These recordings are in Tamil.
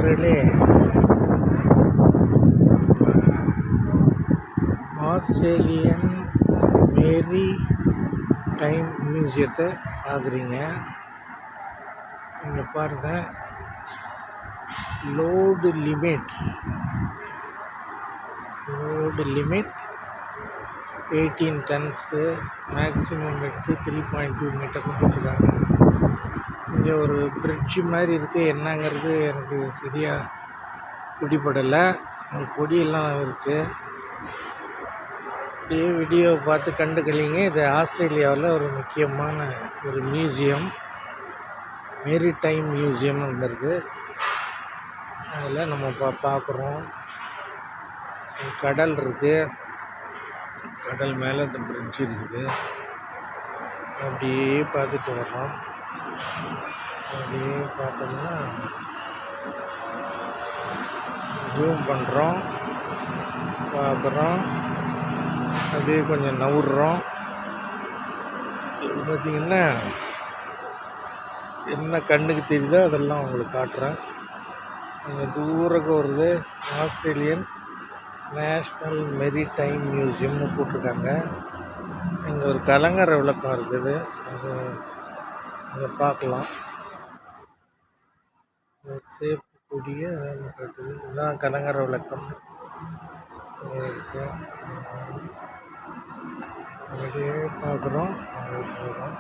நண்பர்களே, ஆஸ்திரேலியன் மேரி டைம் மியூசியத்தை பார்க்குறீங்க. இங்கே பாருங்கள், load limit 18 tons, maximum width 3.2 மீட்டர்னு போட்டிருக்காங்க. இங்கே ஒரு பிரிட்ஜு மாதிரி இருக்குது, என்னங்கிறது எனக்கு சரியாக பிடிபடலை. இங்கே கொடியெல்லாம் இருக்குது. அப்படியே வீடியோவை பார்த்து கண்டுக்கலிங்க. இது ஆஸ்திரேலியாவில் ஒரு முக்கியமான ஒரு மியூசியம், மேரி டைம் மியூசியம் வந்துருக்கு. அதில் நம்ம பார்க்குறோம், கடல் இருக்குது, கடல் மேலே இந்த பிரிட்ஜ் இருக்குது. அப்படியே பார்த்துட்டு வர்றோம். அப்படியே பார்த்தோம்னா ஜூம் பண்ணுறோம், பார்க்குறோம், அப்படியே கொஞ்சம் நவுடுறோம். பார்த்திங்கன்னா என்ன கண்ணுக்கு தெரியுதோ அதெல்லாம் உங்களுக்கு காட்டுறேன். அங்கே தூரக்கு வருது ஆஸ்திரேலியன் நேஷ்னல் மெரிடைம் மியூசியம்னு போட்டிருக்காங்க. இங்கே ஒரு கலங்கரை விளக்கம் இருக்குது, அது இங்கே பார்க்கலாம். ஒரு சேப்பு கொடியை காட்டுது, இதுதான் கலங்கரை விளக்கம் இருக்குது. அப்படியே பார்க்குறோம், போகிறோம்.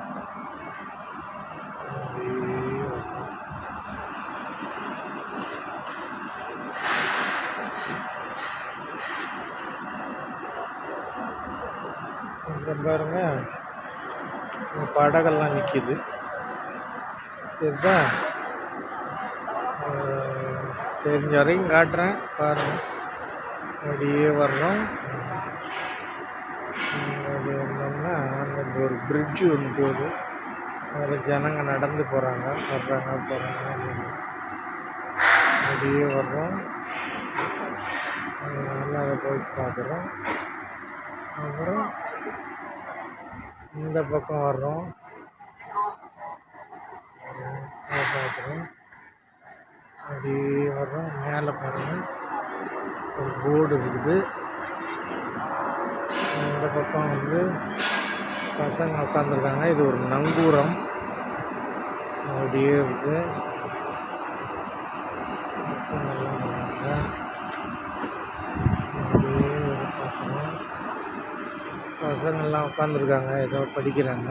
இங்கே பாருங்க, இங்கே படகெல்லாம் நிற்கிது, சரிதா? தெரிஞ்ச வரைக்கும் காட்டுறேன், பாருங்கள். அப்படியே வர்றோம். அப்படி வந்தோம்னா அங்கே ஒரு பிரிட்ஜு ஒன்று போகுது, அதில் ஜனங்க நடந்து போகிறாங்க, போகிறாங்க. அப்படியே வர்றோம், நல்லா அதை போய் பார்க்குறோம். அப்புறம் இந்த பக்கம் வர்றோம், பார்க்குறோம். அப்படியே வர்றோம். மேலே பாருங்கள், ஒரு போர்டு இருக்குது. இந்த பக்கம் வந்து பசங்க உட்காந்துருக்காங்க. இது ஒரு நங்கூரம் அப்படியே இருக்குது. பசங்கள்லாம் வராங்க. அப்படியே பார்க்குறோம், பசங்கள்லாம் உட்காந்துருக்காங்க, ஏதோ படிக்கிறாங்க.